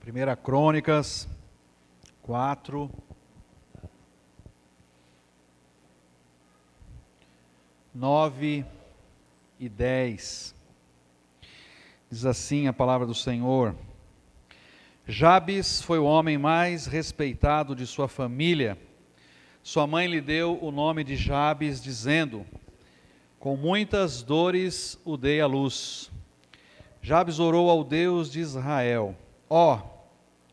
Primeira Crônicas 4, 9 e 10. Diz assim a palavra do Senhor: Jabes foi o homem mais respeitado de sua família. Sua mãe lhe deu o nome de Jabes, dizendo: com muitas dores o dei à luz. Jabes orou ao Deus de Israel: ó,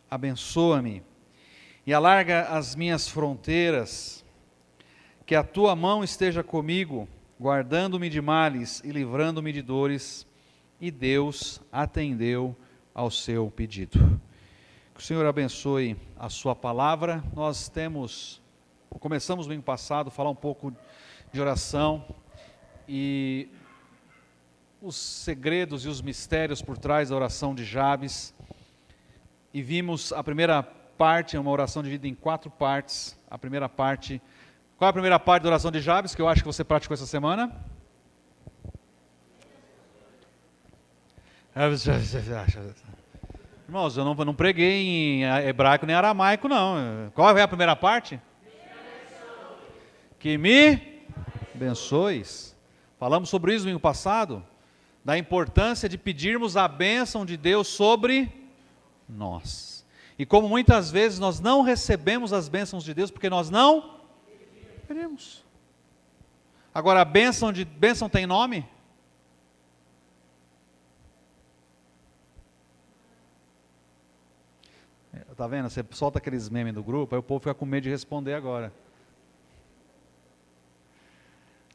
abençoa-me e alarga as minhas fronteiras, que a tua mão esteja comigo, guardando-me de males e livrando-me de dores. E Deus atendeu ao seu pedido. Que o Senhor abençoe a sua palavra. Nós começamos no ano passado a falar um pouco de oração e os segredos e os mistérios por trás da oração de Jabes. E vimos a primeira parte, é uma oração dividida em 4 partes. A primeira parte, qual é a primeira parte da oração de Jabes, que eu acho que você praticou essa semana? Irmãos, eu não preguei em hebraico nem aramaico, não. Qual é a primeira parte? Que me abençoes. Falamos sobre isso no ano passado, da importância de pedirmos a bênção de Deus sobre nós. E como muitas vezes nós não recebemos as bênçãos de Deus porque nós não pedimos. Agora, a bênção tem nome? Está vendo? Você solta aqueles memes do grupo, aí o povo fica com medo de responder agora.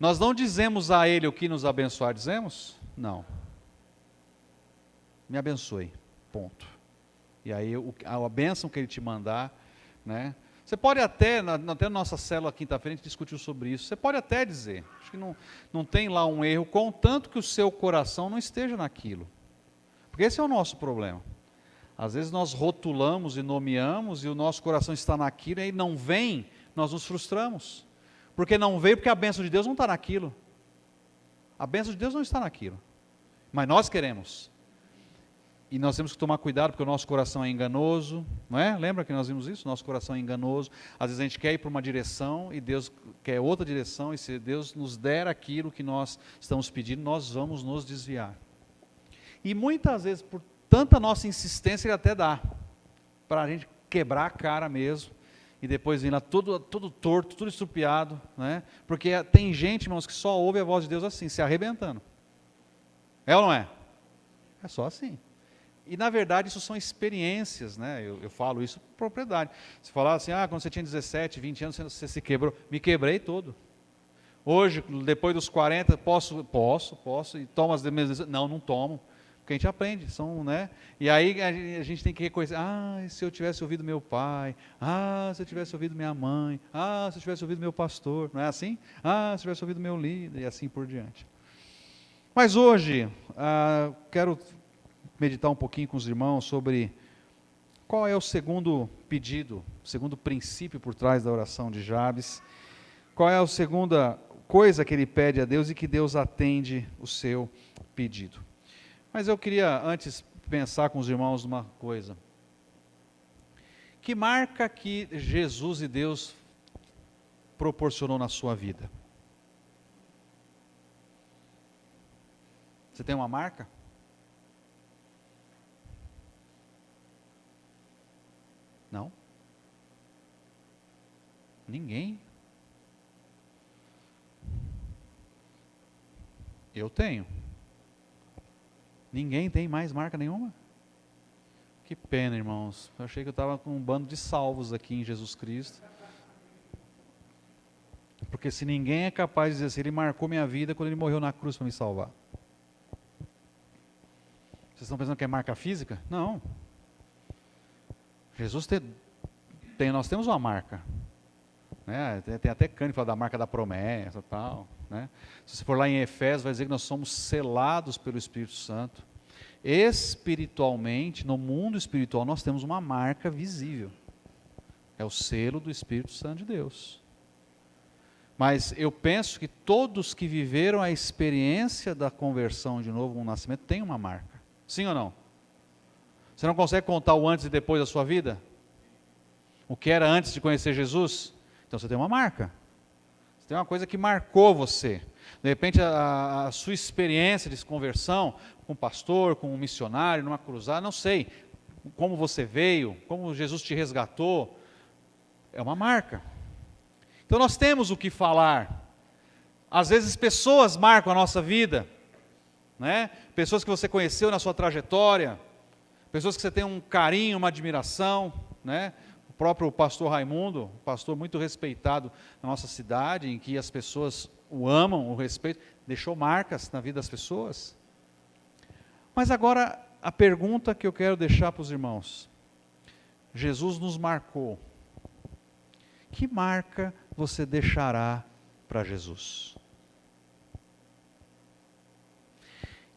Nós não dizemos a Ele o que nos abençoar, dizemos? Não. Me abençoe, ponto. E aí a bênção que Ele te mandar, né? Você pode até na nossa célula quinta-feira a gente discutiu sobre isso, você pode até dizer, acho que não tem lá um erro, contanto que o seu coração não esteja naquilo. Porque esse é o nosso problema. Às vezes nós rotulamos e nomeamos e o nosso coração está naquilo e aí não vem, nós nos frustramos. Porque não veio porque a bênção de Deus não está naquilo. A bênção de Deus não está naquilo. Mas nós queremos. E nós temos que tomar cuidado porque o nosso coração é enganoso, não é? Lembra que nós vimos isso? Nosso coração é enganoso. Às vezes a gente quer ir para uma direção e Deus quer outra direção, e se Deus nos der aquilo que nós estamos pedindo, nós vamos nos desviar. E muitas vezes, por tanta nossa insistência, Ele até dá, para a gente quebrar a cara mesmo, e depois vir lá todo torto, tudo estrupiado, né? Porque tem gente, irmãos, que só ouve a voz de Deus assim, se arrebentando. É ou não é? É só assim. E na verdade isso são experiências, né? Eu falo isso com propriedade. Se falar assim, quando você tinha 17, 20 anos, você se quebrou. Me quebrei todo. Hoje, depois dos 40, posso, e tomo as decisões. Não tomo. Porque a gente aprende, né? E aí a gente tem que reconhecer, se eu tivesse ouvido meu pai, se eu tivesse ouvido minha mãe, se eu tivesse ouvido meu pastor, não é assim? Se eu tivesse ouvido meu líder, e assim por diante. Mas hoje, quero meditar um pouquinho com os irmãos sobre qual é o segundo pedido, o segundo princípio por trás da oração de Jabes, qual é a segunda coisa que ele pede a Deus e que Deus atende o seu pedido. Mas eu queria antes pensar com os irmãos numa coisa. Que marca que Jesus e Deus proporcionou na sua vida? Você tem uma marca? Não? Ninguém? Eu tenho. Ninguém tem mais marca nenhuma? Que pena, irmãos. Eu achei que eu estava com um bando de salvos aqui em Jesus Cristo. Porque se ninguém é capaz de dizer assim, Ele marcou minha vida quando Ele morreu na cruz para me salvar. Vocês estão pensando que é marca física? Não. Jesus nós temos uma marca. Né? Tem até Cândido que fala da marca da promessa e tal. Né? Se você for lá em Efésios, vai dizer que nós somos selados pelo Espírito Santo. Espiritualmente, no mundo espiritual, nós temos uma marca visível. É o selo do Espírito Santo de Deus. Mas eu penso que todos que viveram a experiência da conversão de novo, um nascimento, têm uma marca. Sim ou não? Você não consegue contar o antes e depois da sua vida? O que era antes de conhecer Jesus? Então você tem uma marca. Você tem uma coisa que marcou você. De repente a sua experiência de conversão com um pastor, com um missionário, numa cruzada, não sei, como você veio, como Jesus te resgatou, é uma marca. Então nós temos o que falar. Às vezes pessoas marcam a nossa vida, né? Pessoas que você conheceu na sua trajetória, pessoas que você tem um carinho, uma admiração, né? O próprio pastor Raimundo, um pastor muito respeitado na nossa cidade, em que as pessoas o amam, o respeitam, deixou marcas na vida das pessoas. Mas agora a pergunta que eu quero deixar para os irmãos: Jesus nos marcou. Que marca você deixará para Jesus?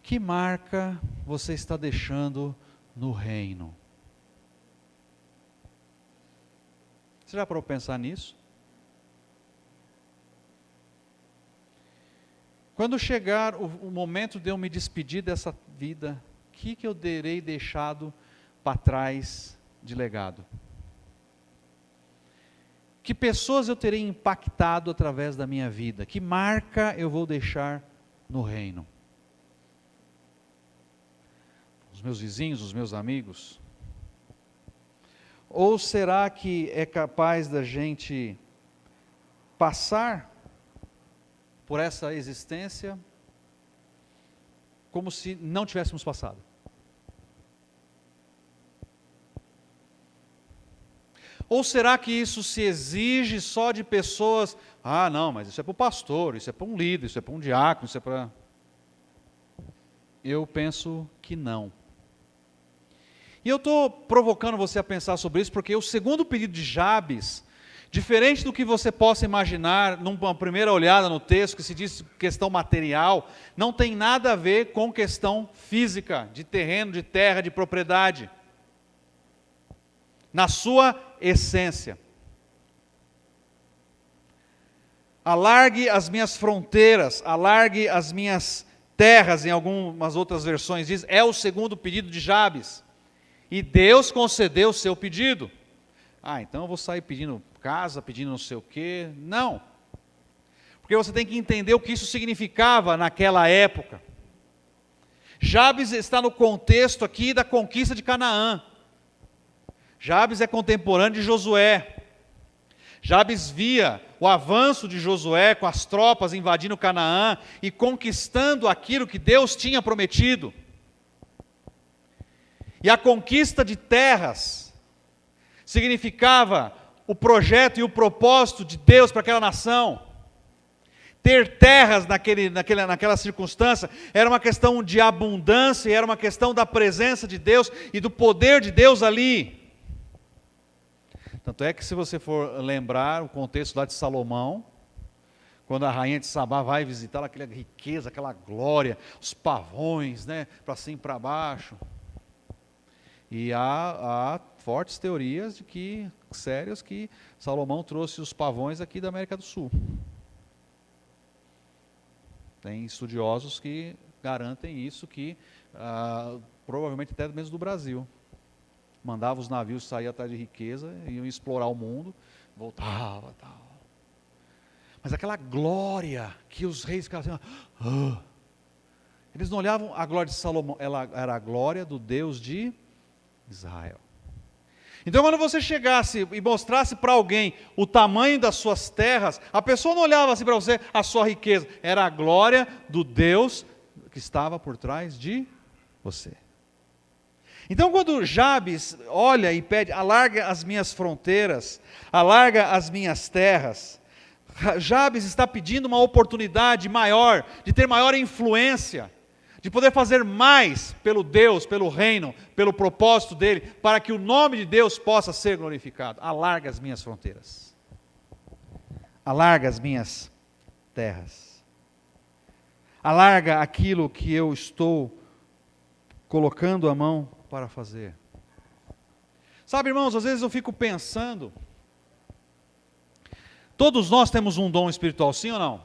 Que marca você está deixando no reino? Você já parou para pensar nisso? Quando chegar o momento de eu me despedir dessa vida, o que eu terei deixado para trás de legado? Que pessoas eu terei impactado através da minha vida? Que marca eu vou deixar no reino? Os meus vizinhos, os meus amigos? Ou será que é capaz da gente passar por essa existência como se não tivéssemos passado? Ou será que isso se exige só de pessoas? Ah, não, mas isso é para o pastor, isso é para um líder, isso é para um diácono, isso é para... Eu penso que não. E eu estou provocando você a pensar sobre isso, porque o segundo pedido de Jabes, diferente do que você possa imaginar numa primeira olhada no texto, que se diz questão material, não tem nada a ver com questão física, de terreno, de terra, de propriedade. Na sua essência. Alargue as minhas fronteiras, alargue as minhas terras, em algumas outras versões diz, é o segundo pedido de Jabes. E Deus concedeu o seu pedido. Ah, então eu vou sair pedindo casa, pedindo não sei o quê. Não. Porque você tem que entender o que isso significava naquela época. Jabes está no contexto aqui da conquista de Canaã. Jabes é contemporâneo de Josué. Jabes via o avanço de Josué com as tropas invadindo Canaã e conquistando aquilo que Deus tinha prometido. E a conquista de terras significava o projeto e o propósito de Deus para aquela nação. Ter terras naquela circunstância era uma questão de abundância, era uma questão da presença de Deus e do poder de Deus ali. Tanto é que, se você for lembrar o contexto lá de Salomão, quando a rainha de Sabá vai visitar aquela riqueza, aquela glória, os pavões, né, para cima e para baixo. E há fortes teorias de que, sérias, que Salomão trouxe os pavões aqui da América do Sul. Tem estudiosos que garantem isso, que provavelmente até mesmo do Brasil. Mandava os navios sair atrás de riqueza, iam explorar o mundo, voltava, tal. Mas aquela glória que os reis ficavam assim, eles não olhavam a glória de Salomão, ela era a glória do Deus de Israel. Então, quando você chegasse e mostrasse para alguém o tamanho das suas terras, a pessoa não olhava assim para você a sua riqueza, era a glória do Deus que estava por trás de você. Então, quando Jabes olha e pede, alarga as minhas fronteiras, alarga as minhas terras, Jabes está pedindo uma oportunidade maior, de ter maior influência, de poder fazer mais pelo Deus, pelo reino, pelo propósito dele, para que o nome de Deus possa ser glorificado. Alarga as minhas fronteiras, alarga as minhas terras, alarga aquilo que eu estou colocando a mão para fazer. Sabe, irmãos, às vezes eu fico pensando, todos nós temos um dom espiritual, sim ou não?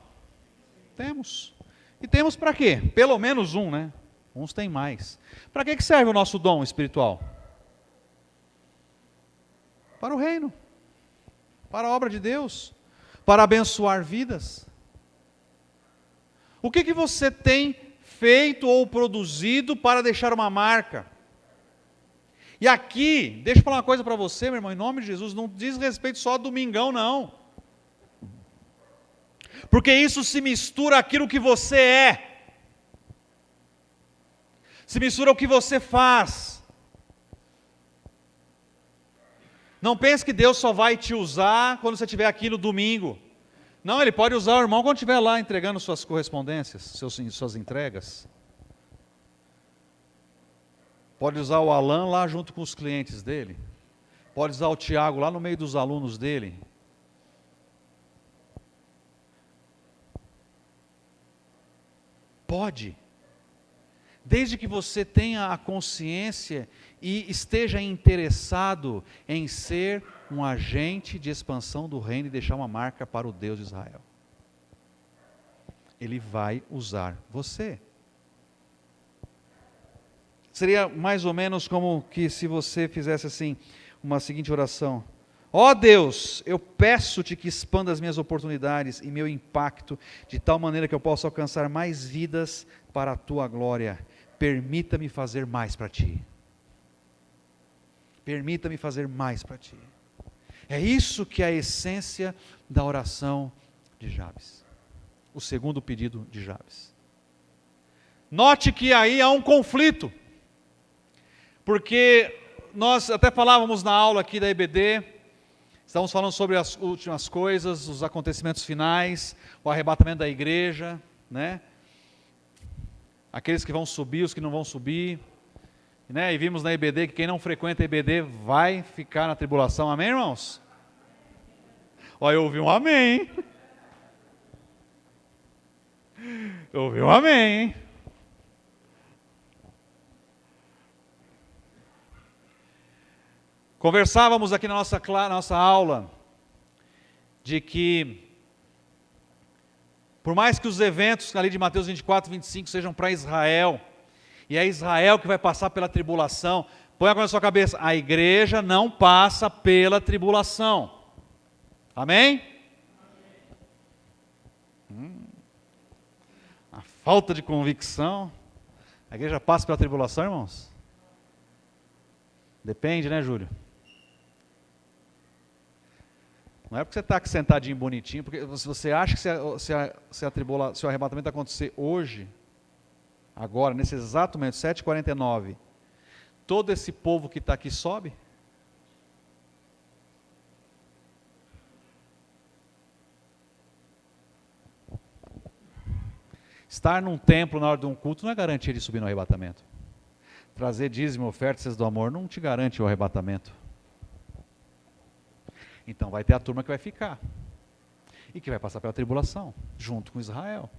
Temos. E temos para quê? Pelo menos um, né? Uns têm mais. Para que serve o nosso dom espiritual? para o reino, para a obra de Deus, para abençoar vidas. O que você tem feito ou produzido para deixar uma marca? E aqui, deixa eu falar uma coisa para você, meu irmão, em nome de Jesus, não diz respeito só a domingão, não. Porque isso se mistura àquilo que você é. Se mistura ao que você faz. Não pense que Deus só vai te usar quando você estiver aqui no domingo. Não, Ele pode usar o irmão quando estiver lá entregando suas correspondências, suas entregas. Pode usar o Alan lá junto com os clientes dele. Pode usar o Tiago lá no meio dos alunos dele. Pode. Desde que você tenha a consciência e esteja interessado em ser um agente de expansão do reino e deixar uma marca para o Deus de Israel. Ele vai usar você. Seria mais ou menos como que se você fizesse assim, uma seguinte oração: ó Deus, eu peço-te que expanda as minhas oportunidades e meu impacto, de tal maneira que eu possa alcançar mais vidas para a tua glória. Permita-me fazer mais para ti. Permita-me fazer mais para ti. É isso que é a essência da oração de Jabes. O segundo pedido de Jabes. Note que aí há um conflito. Porque nós até falávamos na aula aqui da EBD, estávamos falando sobre as últimas coisas, os acontecimentos finais, o arrebatamento da igreja, né? Aqueles que vão subir, os que não vão subir, né? E vimos na EBD que quem não frequenta a EBD vai ficar na tribulação, amém, irmãos? Olha, eu ouvi um amém, hein? Eu ouvi um amém, hein? Conversávamos aqui na nossa aula de que, por mais que os eventos ali de Mateus 24, 25 sejam para Israel, e é Israel que vai passar pela tribulação, põe agora na sua cabeça, a igreja não passa pela tribulação. Amém? A falta de convicção. A igreja passa pela tribulação, irmãos? Depende, né, Júlio? Não é porque você está aqui sentadinho bonitinho, porque se você acha que se o arrebatamento acontecer hoje, agora, nesse exato momento, 7h49, todo esse povo que está aqui sobe? Estar num templo na hora de um culto não é garantia de subir no arrebatamento. Trazer dízimo, ofertas do amor não te garante o arrebatamento. Então vai ter a turma que vai ficar. E que vai passar pela tribulação, junto com Israel.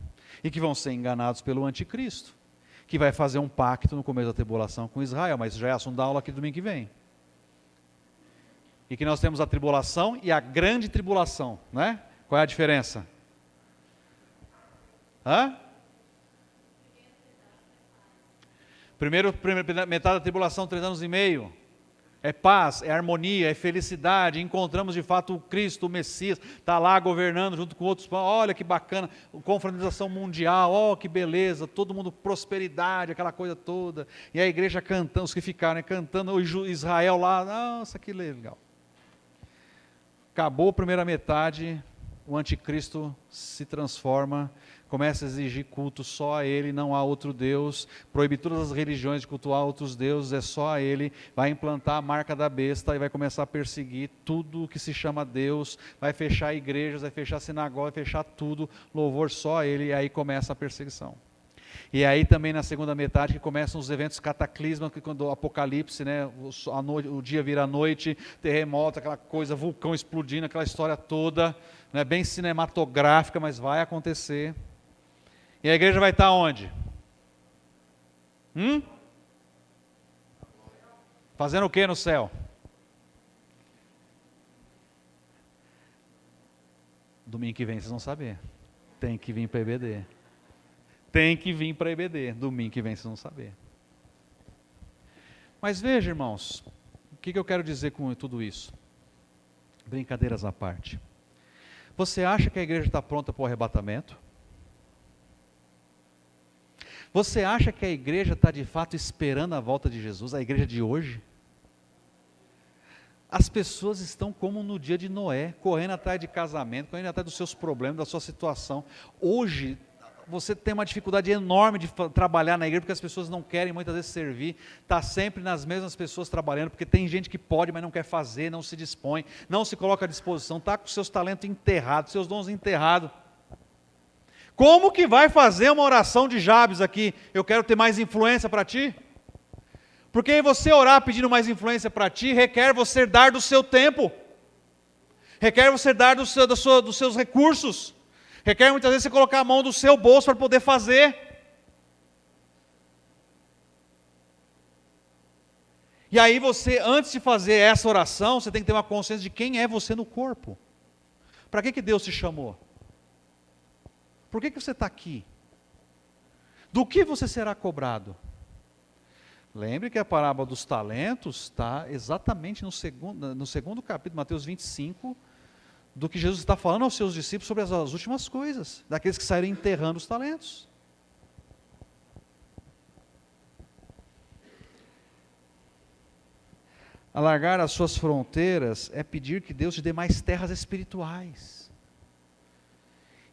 E que vão ser enganados pelo anticristo. Que vai fazer um pacto no começo da tribulação com Israel. Mas isso já é assunto da aula aqui domingo que vem. E que nós temos a tribulação e a grande tribulação, né? Qual é a diferença? Primeira metade da tribulação, 3 anos e meio. É paz, é harmonia, é felicidade. Encontramos de fato o Cristo, o Messias, está lá governando junto com outros. Olha que bacana, confraternização mundial, oh que beleza, todo mundo prosperidade, aquela coisa toda. E a igreja cantando, os que ficaram cantando, o Israel lá, nossa que legal. Acabou a primeira metade, o anticristo se transforma, começa a exigir culto só a ele, não há outro Deus, proíbe todas as religiões de cultuar outros deuses, é só a ele, vai implantar a marca da besta e vai começar a perseguir tudo o que se chama Deus, vai fechar igrejas, vai fechar sinagoga, vai fechar tudo, louvor só a ele, e aí começa a perseguição. E aí também na segunda metade que começam os eventos cataclismos, quando o Apocalipse, né, o dia vira a noite, terremoto, aquela coisa, vulcão explodindo, aquela história toda, né, bem cinematográfica, mas vai acontecer. E a igreja vai estar onde? Fazendo o que no céu? Domingo que vem vocês vão saber. Tem que vir para a EBD. Tem que vir para a EBD. Domingo que vem vocês vão saber. Mas veja, irmãos, o que eu quero dizer com tudo isso? Brincadeiras à parte. Você acha que a igreja está pronta para o arrebatamento? Você acha que a igreja está de fato esperando a volta de Jesus, a igreja de hoje? As pessoas estão como no dia de Noé, correndo atrás de casamento, correndo atrás dos seus problemas, da sua situação. Hoje, você tem uma dificuldade enorme de trabalhar na igreja, porque as pessoas não querem muitas vezes servir, está sempre nas mesmas pessoas trabalhando, porque tem gente que pode, mas não quer fazer, não se dispõe, não se coloca à disposição, está com seus talentos enterrados, seus dons enterrados. Como que vai fazer uma oração de Jabes aqui? Eu quero ter mais influência para ti? Porque você orar pedindo mais influência para ti, requer você dar do seu tempo, requer você dar dos seus recursos, requer muitas vezes você colocar a mão do seu bolso para poder fazer. E aí você, antes de fazer essa oração, você tem que ter uma consciência de quem é você no corpo. Para que Deus te chamou? Por que você está aqui? Do que você será cobrado? Lembre que a parábola dos talentos está exatamente no segundo capítulo, Mateus 25, do que Jesus está falando aos seus discípulos sobre as últimas coisas, daqueles que saíram enterrando os talentos. Alargar as suas fronteiras é pedir que Deus te dê mais terras espirituais.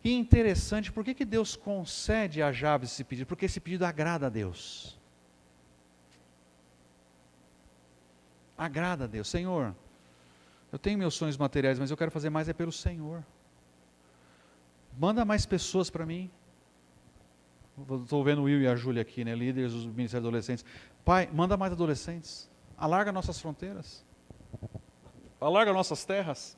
E interessante, por que Deus concede a Jabes esse pedido? Porque esse pedido agrada a Deus. Agrada a Deus. Senhor, eu tenho meus sonhos materiais, mas eu quero fazer mais pelo Senhor. Manda mais pessoas para mim. Estou vendo o Will e a Júlia aqui, né, líderes do Ministério de Adolescentes. Pai, manda mais adolescentes. Alarga nossas fronteiras. Alarga nossas terras.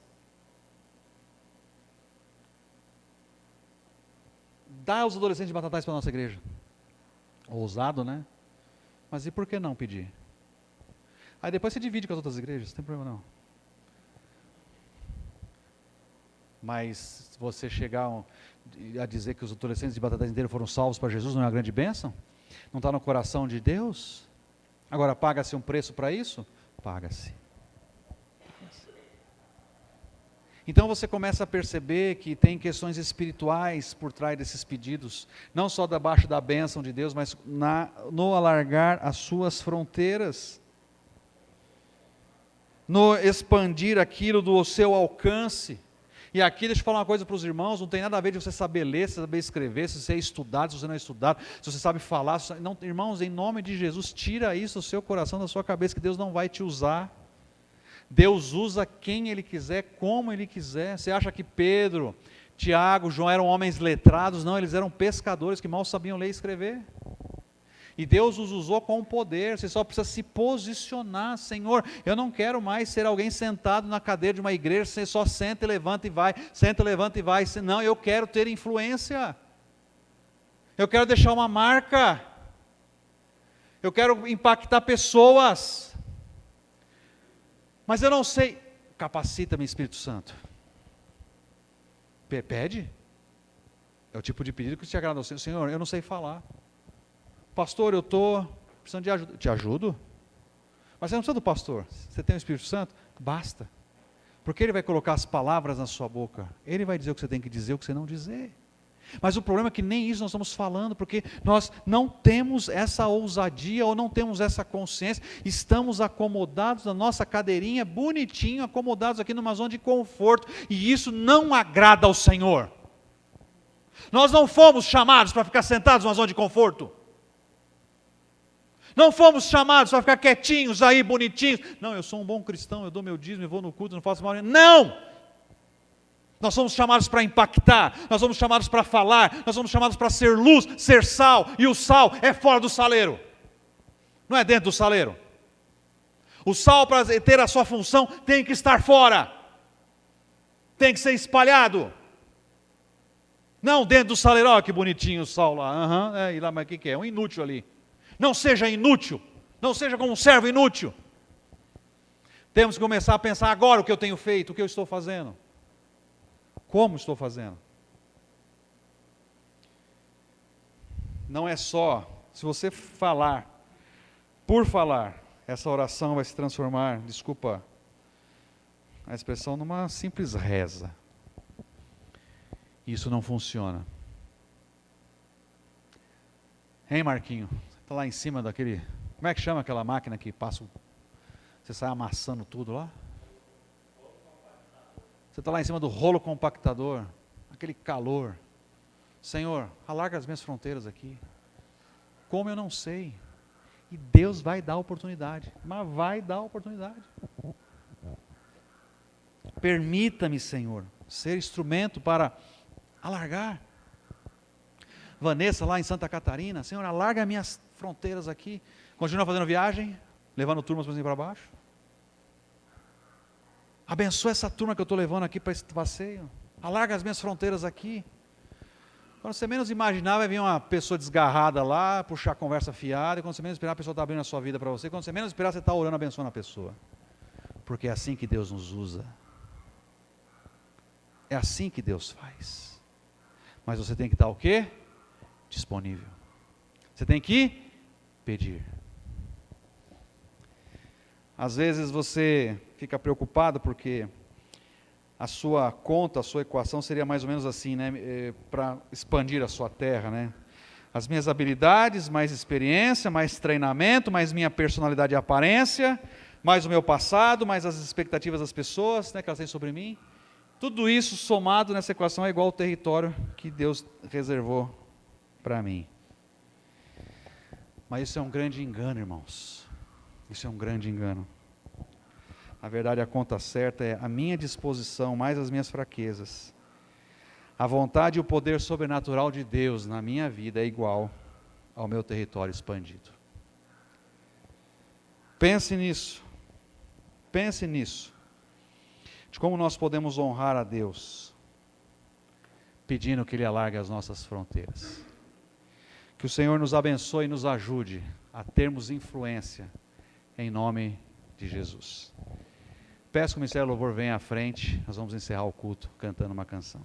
Dá os adolescentes de Batatais para a nossa igreja. Ousado, né? Mas e por que não pedir? Aí depois você divide com as outras igrejas, não tem problema não. Mas se você chegar a dizer que os adolescentes de Batatais inteiros foram salvos para Jesus, não é uma grande bênção? Não está no coração de Deus? Agora, paga-se um preço para isso? Paga-se. Então você começa a perceber que tem questões espirituais por trás desses pedidos, não só debaixo da bênção de Deus, mas no alargar as suas fronteiras, no expandir aquilo do seu alcance. E aqui deixa eu falar uma coisa para os irmãos, não tem nada a ver de você saber ler, saber escrever, se você é estudado, se você não é estudado, se você sabe falar. Não, irmãos, em nome de Jesus, tira isso do seu coração, da sua cabeça, que Deus não vai te usar. Deus usa quem Ele quiser, como Ele quiser. Você acha que Pedro, Tiago, João eram homens letrados? Não, eles eram pescadores que mal sabiam ler e escrever. E Deus os usou com poder, você só precisa se posicionar. Senhor, eu não quero mais ser alguém sentado na cadeira de uma igreja, você só senta e levanta e vai, senta, levanta e vai. Não, eu quero ter influência, eu quero deixar uma marca, eu quero impactar pessoas, mas eu não sei. Capacita-me, Espírito Santo. Pede, é o tipo de pedido que te agrada ao Senhor. Senhor, eu não sei falar. Pastor, eu estou precisando de ajuda. Te ajudo? Mas você não precisa do pastor. Você tem o Espírito Santo? Basta. Porque Ele vai colocar as palavras na sua boca. Ele vai dizer o que você tem que dizer, o que você não dizer. Mas o problema é que nem isso nós estamos falando, porque nós não temos essa ousadia, ou não temos essa consciência. Estamos acomodados na nossa cadeirinha, bonitinho, acomodados aqui numa zona de conforto. E isso não agrada ao Senhor. Nós não fomos chamados para ficar sentados numa zona de conforto. Não fomos chamados para ficar quietinhos aí, bonitinhos. Não, eu sou um bom cristão, eu dou meu dízimo, eu vou no culto, não faço mal. Não! Nós somos chamados para impactar, nós somos chamados para falar, nós somos chamados para ser luz, ser sal. E o sal é fora do saleiro, não é dentro do saleiro. O sal, para ter a sua função, tem que estar fora, tem que ser espalhado. Não dentro do saleiro. Olha que bonitinho o sal lá. E lá, mas o que é? Um inútil ali. Não seja inútil, não seja como um servo inútil. Temos que começar a pensar agora o que eu tenho feito, o que eu estou fazendo. Como estou fazendo? Não é só, se você falar, por falar, essa oração vai se transformar, desculpa a expressão numa simples reza. Isso não funciona. Hein, Marquinho? Você está lá em cima daquele... Como é que chama aquela máquina que passa... Você sai amassando tudo lá? Você está lá em cima do rolo compactador. Aquele calor. Senhor, alarga as minhas fronteiras aqui. Como eu não sei. E Deus vai dar oportunidade. Mas vai dar oportunidade. Permita-me, Senhor, ser instrumento para alargar. Vanessa lá em Santa Catarina, Senhor, alarga minhas fronteiras aqui. Continua fazendo viagem, levando turmas para cima e para baixo. Abençoa essa turma que eu estou levando aqui para esse passeio. Alarga as minhas fronteiras aqui. Quando você menos imaginar, vai vir uma pessoa desgarrada lá, puxar a conversa fiada, e quando você menos esperar, a pessoa está abrindo a sua vida para você. Quando você menos esperar, você está orando, abençoando a pessoa. Porque é assim que Deus nos usa. É assim que Deus faz. Mas você tem que estar o quê? Disponível. Você tem que pedir. Às vezes você fica preocupado porque a sua conta, a sua equação seria mais ou menos assim, né? Para expandir a sua terra, né? As minhas habilidades, mais experiência, mais treinamento, mais minha personalidade e aparência, mais o meu passado, mais as expectativas das pessoas, né, que elas têm sobre mim. Tudo isso somado nessa equação é igual ao território que Deus reservou para mim. Mas isso é um grande engano, irmãos. Isso é um grande engano. Na verdade, a conta certa é a minha disposição mais as minhas fraquezas. A vontade e o poder sobrenatural de Deus na minha vida é igual ao meu território expandido. Pense nisso. Pense nisso. De como nós podemos honrar a Deus, pedindo que Ele alargue as nossas fronteiras. Que o Senhor nos abençoe e nos ajude a termos influência, em nome de Jesus. Peço que o Ministério do Louvor venha à frente, nós vamos encerrar o culto cantando uma canção.